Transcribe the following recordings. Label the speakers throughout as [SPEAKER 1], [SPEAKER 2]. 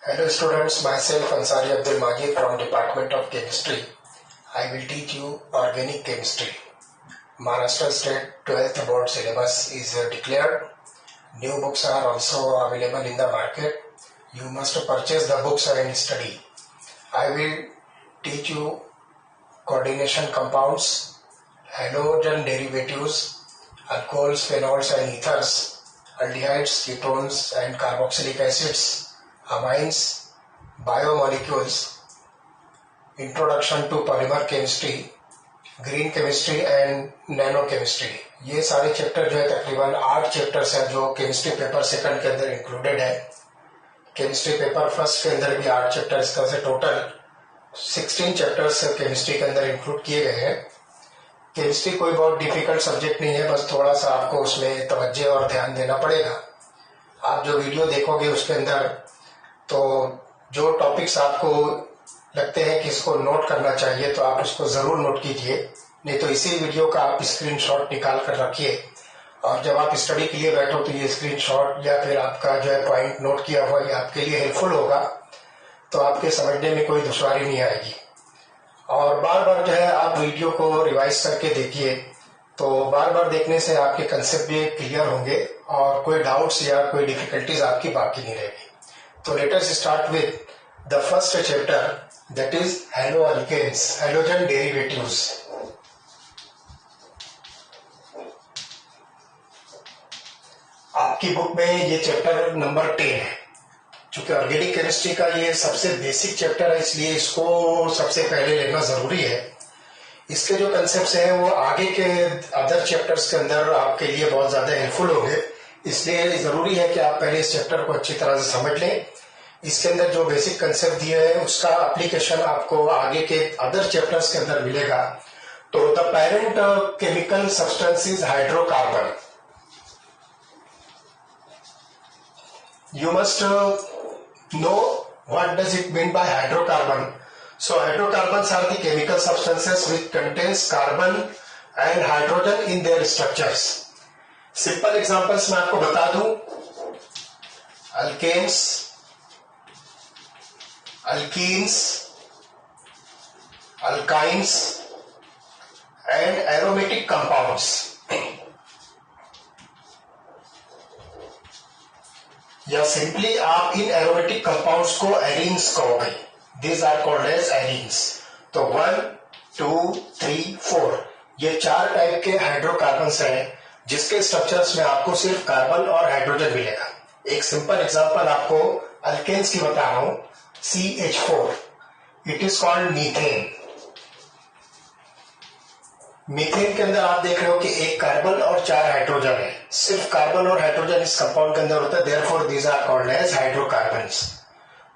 [SPEAKER 1] Hello students, myself Ansari Abdul Majid from Department of Chemistry. I will teach you organic chemistry. Maharashtra State 12th board syllabus is declared. New books are also available in the market. You must purchase the books and study. I will teach you coordination compounds, halogen derivatives, alcohols, phenols and ethers, aldehydes, ketones and carboxylic acids, amines, biomolecules, introduction to polymer chemistry, green chemistry and nano chemistry. ये सारे chapter जो है तकरीबन 8 chapters हैं जो chemistry paper second के अंदर included है. केमिस्ट्री पेपर फर्स्ट के अंदर भी 8 चैप्टर्स, इसका से टोटल 16 चैप्टर्स केमिस्ट्री के अंदर इंक्लूड किए गए हैं. केमिस्ट्री कोई बहुत डिफिकल्ट सब्जेक्ट नहीं है, बस थोड़ा सा आपको उसमें तवज्जो और ध्यान देना पड़ेगा. आप जो वीडियो देखोगे उसके अंदर तो जो टॉपिक्स आपको लगते हैं कि इसको नोट करना चाहिए तो आप इसको जरूर नोट कीजिए, नहीं तो इसी वीडियो का आप स्क्रीनशॉट निकाल कर रखिए और जब आप स्टडी के लिए बैठो तो ये स्क्रीनशॉट या फिर आपका जो है पॉइंट नोट किया हुआ ये आपके लिए हेल्पफुल होगा, तो आपके समझने में कोई दुश्वारी नहीं आएगी. और बार बार जो है आप वीडियो को रिवाइज करके देखिए, तो बार बार देखने से आपके कंसेप्ट भी क्लियर होंगे और कोई डाउट्स या कोई डिफिकल्टीज आपकी बाकी नहीं रहेगी. तो let us start with the first chapter, that is haloalkanes, halogen derivatives. आपकी बुक में ये चैप्टर नंबर 10 है. चूंकि ऑर्गेनिक केमिस्ट्री का ये सबसे बेसिक चैप्टर है इसलिए इसको सबसे पहले लेना जरूरी है. इसके जो कंसेप्ट्स हैं वो आगे के अदर चैप्टर्स के अंदर आपके लिए बहुत ज्यादा हेल्पफुल होंगे, इसलिए जरूरी है कि आप पहले इस चैप्टर को अच्छी तरह से समझ लें. इसके अंदर जो बेसिक कंसेप्ट दिए है उसका एप्लीकेशन आपको आगे के अदर चैप्टर्स के अंदर मिलेगा. तो the parent chemical substance is hydrocarbon. You must know what does it mean by hydrocarbon. So hydrocarbons are the chemical substances which contains carbon and hydrogen in their structures. Simple examples मैं आपको बता दूं. Alkanes, alkenes, alkynes and aromatic compounds. या simply आप इन aromatic compounds को arenes कहोगे. These are called as arenes. तो 1, 2, 3, 4 ये 4 टाइप के हाइड्रोकार्बन्स हैं जिसके स्ट्रक्चर्स में आपको सिर्फ कार्बन और हाइड्रोजन मिलेगा. एक सिंपल एग्जांपल आपको अल्केन्स की बता रहा हूं. CH4, it is called methane. Methane के अंदर आप देख रहे हो कि एक कार्बन और 4 हाइड्रोजन है. सिर्फ कार्बन और हाइड्रोजन इस कंपाउंड के अंदर होता है, therefore these are called as hydrocarbons.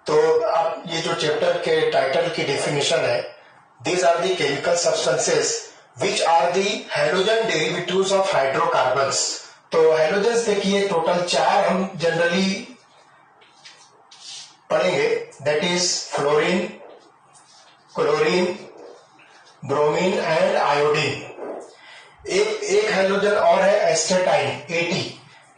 [SPEAKER 1] तो अब ये जो चैप्टर के टाइटल की डेफिनेशन है, these are the chemical substances which are the halogen derivatives of hydrocarbons. तो हैलोजन्स देखिए टोटल 4 हम जनरली पढ़ेंगे. That is fluorine, chlorine, bromine and iodine. एक हाइड्रोजन और है एस्टेटाइन 80,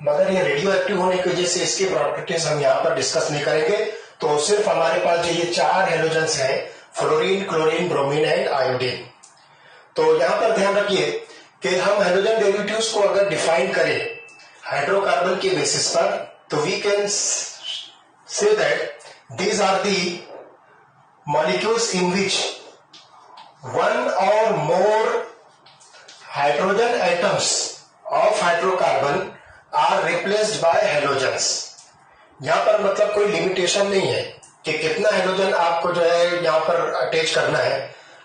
[SPEAKER 1] मगर ये रेडियो एक्टिव होने की वजह से इसकी प्रॉपर्टीज हम यहाँ पर डिस्कस नहीं करेंगे. तो सिर्फ हमारे पास जो ये 4 हाइड्रोजन्स हैं, fluorine, chlorine, bromine and iodine. तो यहां पर ध्यान रखिए कि हम हाइड्रोजन डेरिवेटिव्स को अगर डिफाइन करें हाइड्रोकार्बन के बेसिस पर, तो we can say that these are the molecules in which one or more hydrogen atoms of hydrocarbon are replaced by halogens. यहां पर मतलब कोई लिमिटेशन नहीं है कि कितना हाइड्रोजन आपको जो है यहां पर अटैच करना है.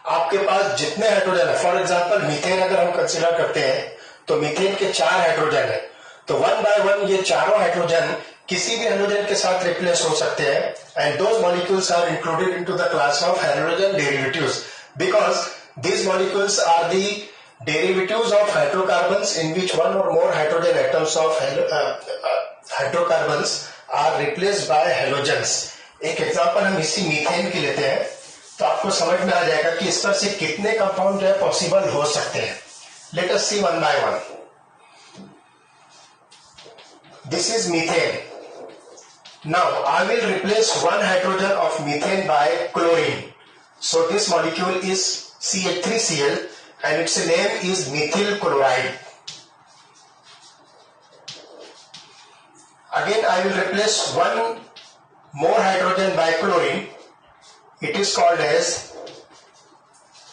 [SPEAKER 1] आपके पास जितने हाइड्रोजन है, फॉर एग्जांपल मीथेन अगर हम कंसीडर करते हैं तो मीथेन के 4 हाइड्रोजन है, तो 1 बाय 1 ये चारों हाइड्रोजन किसी भी हाइड्रोजन के साथ रिप्लेस हो सकते हैं. And those molecules are included into the class of hydrogen derivatives because these molecules are the derivatives of hydrocarbons in which one or more hydrogen atoms of hydrocarbons are replaced by halogens. एक example हम इसी methane की लेते हैं तो आपको समझ में आ जाएगा कि इस पर से कितने कंपाउंड जो है पॉसिबल हो सकते हैं. Let us see one by one. This is methane. Now I will replace one hydrogen of methane by chlorine. So this molecule is CH3Cl and its name is methyl chloride. Again I will replace one more hydrogen by chlorine. It is called as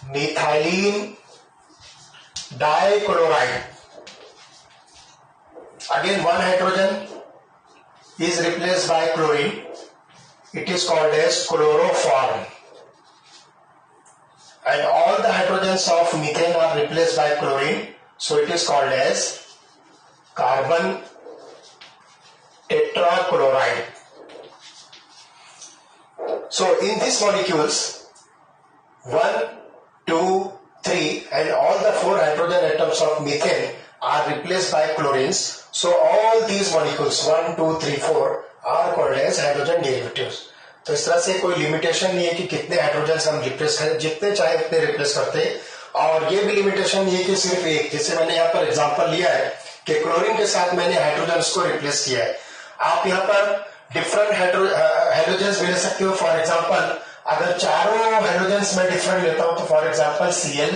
[SPEAKER 1] methylene dichloride. Again one hydrogen is replaced by chlorine. It is called as chloroform. And all the hydrogens of methane are replaced by chlorine, so it is called as carbon tetrachloride. So in these molecules 1, 2, 3 and all the 4 hydrogen atoms of methane are replaced by chlorines. So all these molecules 1, 2, 3, 4 are called as hydrogen derivatives. तो इस तरह से कोई limitation नहीं है कि कितने hydrogen हम रिप्लेस करें, जितने चाहे उतने रिप्लेस करते हैं. और ये भी लिमिटेशन नहीं है कि सिर्फ एक, जैसे मैंने यहाँ पर एग्जांपल लिया है कि क्लोरीन के साथ मैंने हाइड्रोजन को रिप्लेस किया है. आप यहाँ पर डिफरेंट हाइड्रोजन ले सकते हो. फॉर एग्जाम्पल अगर चारों हाइड्रोजन में डिफरेंट लेता हूं तो for example Cl,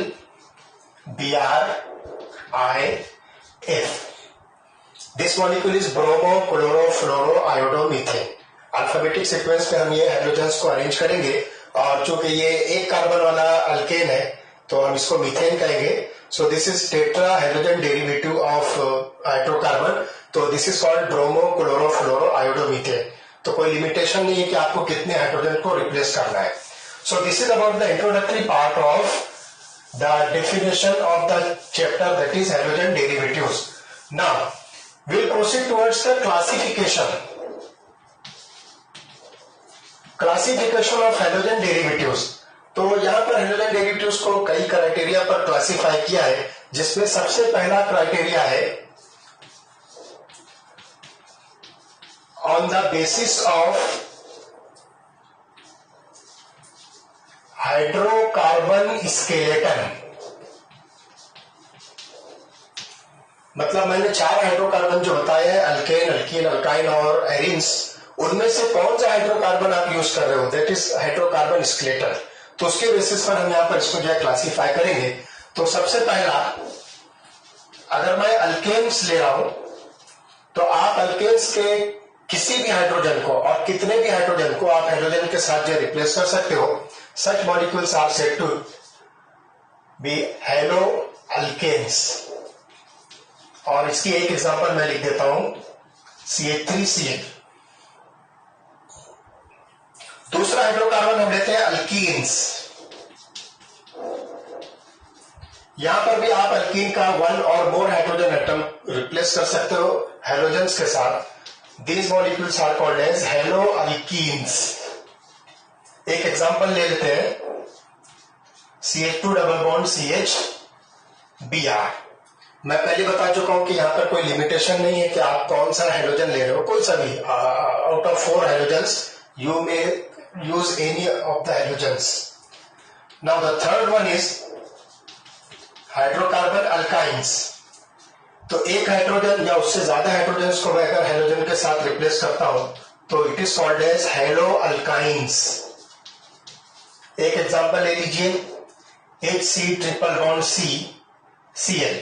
[SPEAKER 1] Br, I, F. This molecule is bromo chloro fluoro iodo methane. Alphabetic sequence में हम ये हाइड्रोजन्स को अरेंज करेंगे और चूंकि ये एक कार्बन वाला अल्केन है तो हम इसको मीथेन कहेंगे. So this is tetra hydrogen derivative of hydrocarbon. तो this is called bromo chloro fluoro iodo methane. तो कोई लिमिटेशन नहीं है कि आपको कितने हाइड्रोजन को रिप्लेस करना है. सो this is about the introductory part of the definition of the chapter that is hydrogen derivatives. Now we'll proceed towards the classification of hydrogen derivatives. तो यहां पर हाइड्रोजन डेरिवेटिव्स को कई क्राइटेरिया पर क्लासिफाई किया है, जिसमें सबसे पहला क्राइटेरिया है on the basis of hydrocarbon skeleton. मतलब मैंने 4 हाइड्रोकार्बन जो बताए हैं, अल्केन, अल्कीन, अल्काइन और एरिन्स, उनमें से कौन सा हाइड्रोकार्बन आप यूज कर रहे हो, दैट इज हाइड्रोकार्बन स्केलेटन. तो उसके बेसिस पर हम यहाँ पर इसको जो है क्लासीफाई करेंगे. तो सबसे पहला, अगर मैं अल्केन्स ले रहा हूं तो आप अल्केन्स के किसी भी हाइड्रोजन को और कितने भी हाइड्रोजन को आप हाइड्रोजन के साथ जो रिप्लेस कर सकते हो. Such molecules are said to be haloalkanes. और इसकी एक एग्जांपल मैं लिख देता हूं, CH3Cl. दूसरा हाइड्रोकार्बन हम लेते हैं अल्कीन्स. यहां पर भी आप अल्कीन का 1 और मोर हाइड्रोजन एटम रिप्लेस कर सकते हो हाइड्रोजन्स के साथ. These molecules are called as halo alkenes. एक एग्जांपल ले लेते हैं, CH2 double bond CH Br. मैं पहले बता चुका हूं कि यहां पर कोई लिमिटेशन नहीं है कि आप कौन सा हाइड्रोजन ले रहे हो, कोई सा भी. Out of 4 hydrogens you may use any of the hydrogens. Now the third one is hydrocarbon alkynes. तो एक हाइड्रोजन या उससे ज्यादा हाइड्रोजन्स को मैं अगर हाइड्रोजन के साथ रिप्लेस करता हूं तो it is called as haloalkynes. एक एग्जांपल ले लीजिए, HC triple bond CCl.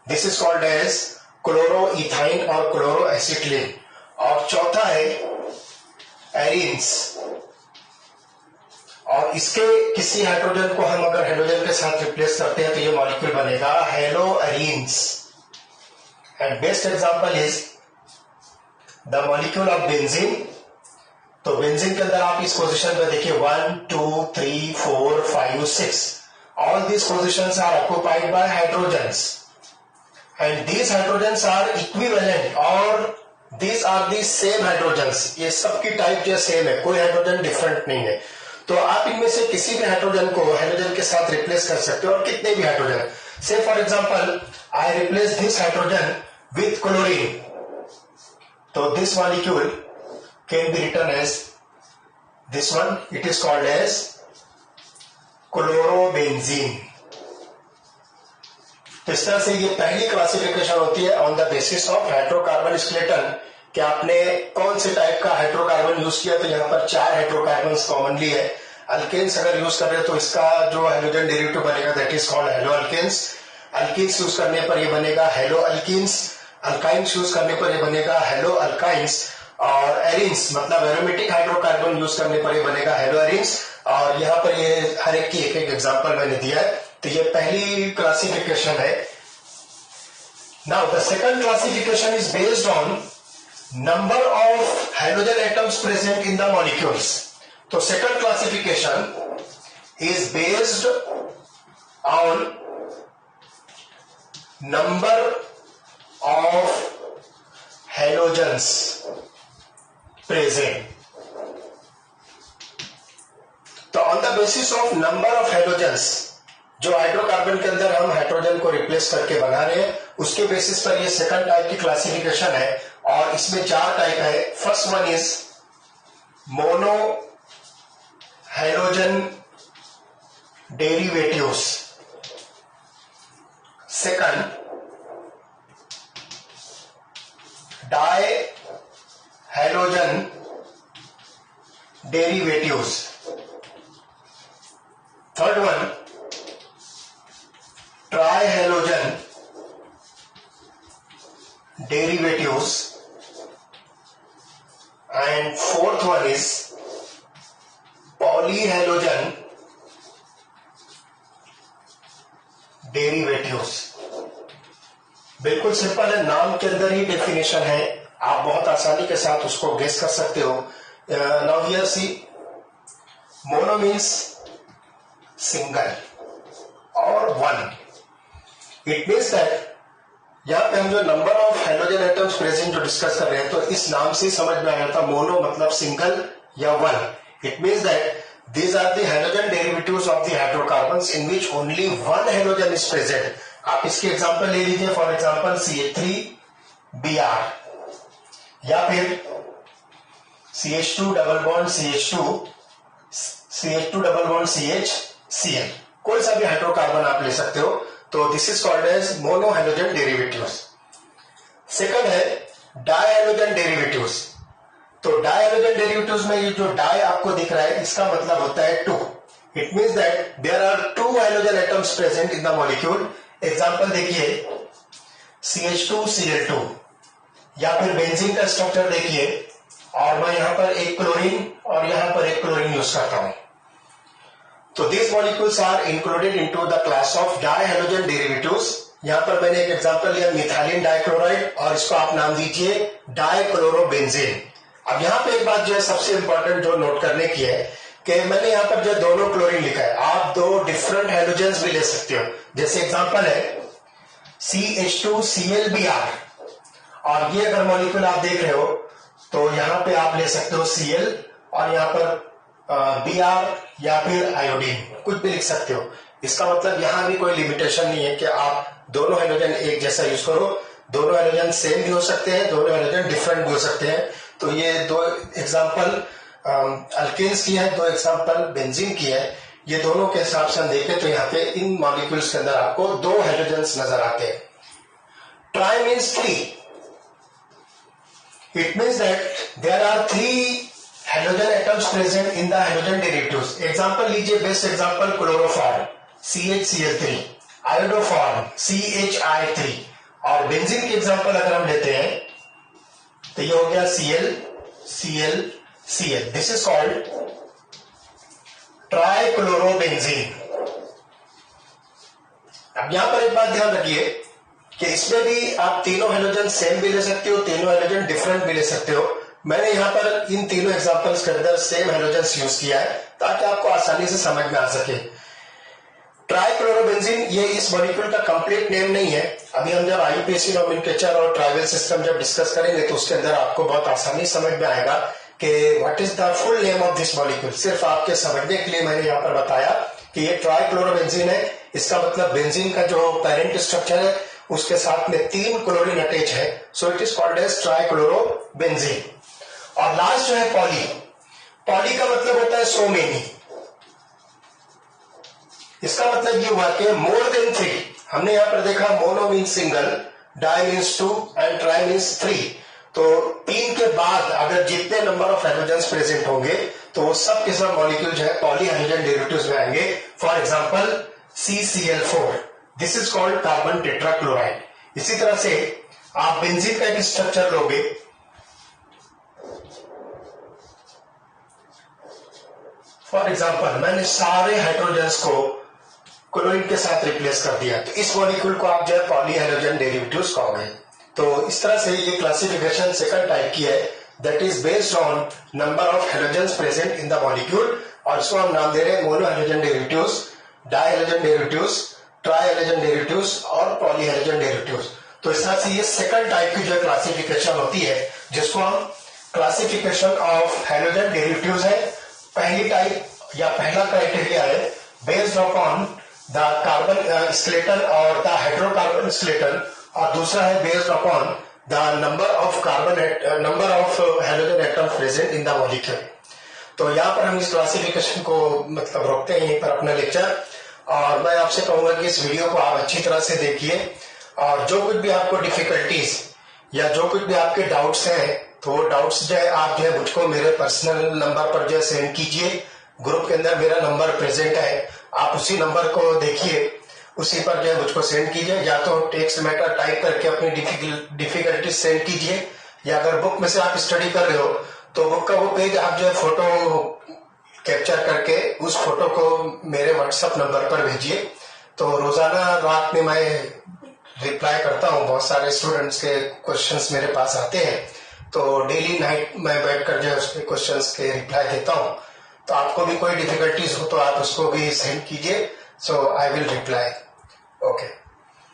[SPEAKER 1] This is called as chloroethyne और क्लोरोएसिटिलीन. और चौथा है एरिन्स. और इसके किसी हाइड्रोजन को हम अगर हाइड्रोजन के साथ रिप्लेस करते हैं तो ये मॉलिक्यूल बनेगा hello arenes. And best example is the molecule of benzene. तो बेंजीन के अंदर आप इस पोजीशन पे देखिए 1, 2, 3, 4, 5, 6. All these positions are occupied by hydrogens and these hydrogens are equivalent और these are the same hydrogens. ये सबकी टाइप जो सेम है, कोई हाइड्रोजन डिफरेंट नहीं है. तो आप इनमें से किसी भी हाइड्रोजन को हाइड्रोजन के साथ रिप्लेस कर सकते हो और कितने भी hydrogen. Say for example I replace this hydrogen with chlorine. तो this molecule can be written as this one. It is called as chlorobenzene. तो इस तरह से ये पहली क्लासिफिकेशन होती है on the basis of hydrocarbon skeleton कि आपने कौन से टाइप का हाइड्रोकार्बन यूज किया, तो यहाँ पर 4 हाइड्रोकार्बन्स कॉमनली है। अल्केन्स अगर यूज कर रहे हैं तो इसका जो हाइड्रोजन डेरिवेटिव बनेगा that is called halo alkanes. Alkenes use करने पर ये बनेगा हेलो अल्कीन्स। अल्काइंस यूज करने पर ये बनेगा हेलो अल्काइंस। और एरिन्स मतलब एरोमेटिक हाइड्रोकार्बन यूज करने पर ये बनेगा हेलो एरिन्स। और यहाँ पर ये हर एक की एक एक एग्जांपल मैंने दिया है। तो ये पहली क्लासिफिकेशन है। Now the second classification is based on number of hydrogen atoms present in the molecules. तो second classification is based on number of halogens present. तो on the basis of number of halogens, जो hydrocarbon के अंदर हम hydrogen को replace करके बना रहे हैं, उसके बेसिस पर ये सेकंड टाइप की क्लासिफिकेशन है। और इसमें 4 टाइप है। First one is mono hydrogen derivatives. Second die hydrogen derivatives. Third one try hydrogen derivatives. And fourth one is poly hydrogen derivatives. बिल्कुल सिंपल है, नाम के अंदर ही डेफिनेशन है, आप बहुत आसानी के साथ उसको गेस कर सकते हो। Now here see, mono means single और वन। इट मीन्स दैट यहां पे हम जो number of hydrogen atoms present जो डिस्कस कर रहे हैं, तो इस नाम से समझ में आया था मोनो मतलब सिंगल या one. It means that these are the halogen derivatives of the hydrocarbons in which only one halogen is present. आप इसके एग्जांपल ले लीजिए, फॉर एग्जांपल CH3Br या फिर CH2 double bond CH2 double bond CHCl, कोई सा भी हाइड्रोकार्बन आप ले सकते हो। तो this is called as mono hydrogen derivatives. Second है डाई हाइड्रोजन डेरिवेटिव्स। तो डाई हाइड्रोजन डेरिवेटिव्स में ये जो डाई आपको दिख रहा है, इसका मतलब होता है 2। It means that there are 2 hydrogen atoms present in the molecule. Example देखिए CH2Cl2, या फिर बेंजीन का स्ट्रक्चर देखिए, और मैं यहां पर एक क्लोरीन और यहां पर एक क्लोरीन यूज करता हूं। तो these molecules are included into the class of dihalogen derivatives। यहां पर मैंने एक एग्जांपल लिया मिथाइलिन डाइक्लोराइड, और इसको आप नाम दीजिए डाइक्लोरोबेंजीन। अब यहां पे एक बात जो है सबसे इंपॉर्टेंट जो नोट करने की है कि मैंने यहां पर जो दोनों क्लोरीन लिखा है, आप 2 डिफरेंट हाइड्रोजन्स भी ले सकते हो। जैसे एग्जांपल है CH2Cl Br, और ये अगर मॉलिक्यूल आप देख रहे हो तो यहां पे आप ले सकते हो Cl, और यहां पर Br या फिर आयोडीन, कुछ भी लिख सकते हो। इसका मतलब यहां भी कोई लिमिटेशन नहीं है कि आप दोनों हाइड्रोजन एक जैसा यूज करो। दोनों हाइड्रोजन सेम भी हो सकते हैं, दोनों हाइड्रोजन डिफरेंट भी हो सकते हैं। तो ये 2 एग्जांपल अल्केन्स की है, 2 एग्जांपल बेंजीन की है। ये दोनों के हिसाब से हम देखें तो यहाँ पे इन मॉलिक्यूल्स के अंदर आपको 2 हाइड्रोजन्स नजर आते हैं। Tri means 3। It means that there are 3 hydrogen atoms present in the hydrogen derivatives. Example लीजिए, best example chloroform CHCl3, iodoform CHI3, और बेंजीन की एग्जांपल अगर हम लेते हैं तो ये हो गया ClClCl। This is called trichlorobenzene. अब यहां पर एक बात ध्यान रखिए कि इसमें भी आप तीनों हाइड्रोजन सेम भी ले सकते हो, तीनों हाइड्रोजन डिफरेंट भी ले सकते हो। मैंने यहां पर इन तीनों एग्जांपल्स के अंदर सेम हाइड्रोजन यूज किया है ताकि आपको आसानी से समझ में आ सके। ट्राइक्लोरोबेंजीन ये इस मॉलिक्यूल का कंप्लीट नेम नहीं है। अभी हम जब IUPAC नोमेनक्लेचर और ट्राइवल सिस्टम जब डिस्कस करेंगे तो उसके अंदर आपको बहुत आसानी समझ में आएगा कि what is the full name of this molecule. सिर्फ आपके समझने के लिए मैंने यहाँ पर बताया कि ये ट्राइक्लोरोबेंजीन है। इसका मतलब बेंजीन का जो पेरेंट स्ट्रक्चर है उसके साथ में 3 क्लोरीन अटैच है, so it is called as trichlorobenzene. और लास्ट जो है पॉली। पॉली का मतलब होता है सो मेनी। इसका मतलब ये हुआ कि मोर देन 3। हमने यहां पर देखा mono means single, di means 2 and tri means 3। तो 3 के बाद अगर जितने नंबर ऑफ हैलोजेंस प्रेजेंट होंगे तो वो सब के सब मॉलिक्यूल जो है पॉली हैलोजन डेरिवेटिव्स में आएंगे। For example CCl4, this is called carbon tetrachloride. इसी तरह से आप बेंजीन का एक स्ट्रक्चर लोगे, फॉर एग्जांपल मैंने सारे हाइड्रोजन्स को क्लोरीन के साथ रिप्लेस कर दिया, तो इस मॉलिक्यूल को आप जो है पॉली हैलोजन डेरिवेटिव्स कहोगे। तो इस तरह से ये क्लासिफिकेशन सेकंड टाइप की है, that is based on number of halogens present in the molecule, और इसको हम नाम दे रहे हैं mono halogen derivatives, di halogen derivatives, tri halogen derivatives और पॉली हैलोजन डेरिवेटिव्स। तो इस तरह से ये सेकंड टाइप की जो क्लासिफिकेशन होती है, जिसको हम क्लासिफिकेशन ऑफ हैलोजन डेरिवेटिव्स है। पहली टाइप या पहला क्राइटेरिया है based upon the carbon skeleton और द हाइड्रोकार्बन स्केलेटन, और दूसरा है based upon the number of halogen atom present in the molecule. तो यहाँ पर हम इस क्लासिफिकेशन को मतलब रोकते हैं यहीं पर अपना लेक्चर, और मैं आपसे कहूंगा कि इस वीडियो को आप अच्छी तरह से देखिए, और जो कुछ भी आपको डिफिकल्टीज या जो कुछ भी आपके डाउट्स हैं, तो वो डाउट्स जो है आप जो है मुझको मेरे पर्सनल नंबर पर जो है सेंड कीजिए। ग्रुप के अंदर मेरा नंबर प्रेजेंट है, आप उसी नंबर को देखिए, उसी पर जो है मुझको सेंड कीजिए, या तो टेक्स्ट मैटर टाइप करके अपनी डिफिकल्टी सेंड कीजिए, या अगर बुक में से आप स्टडी कर रहे हो तो बुक का वो पेज आप जो है फोटो कैप्चर करके उस फोटो को मेरे व्हाट्सएप नंबर पर भेजिए। तो रोजाना रात में मैं रिप्लाई करता हूँ, बहुत सारे स्टूडेंट्स के क्वेश्चंस मेरे पास आते हैं, तो डेली नाइट मैं बैठकर जो है उसके क्वेश्चंस के रिप्लाई देता हूँ। तो आपको भी कोई डिफिकल्टीज हो तो आप उसको भी सेंड कीजिए, सो आई विल रिप्लाई। ओके।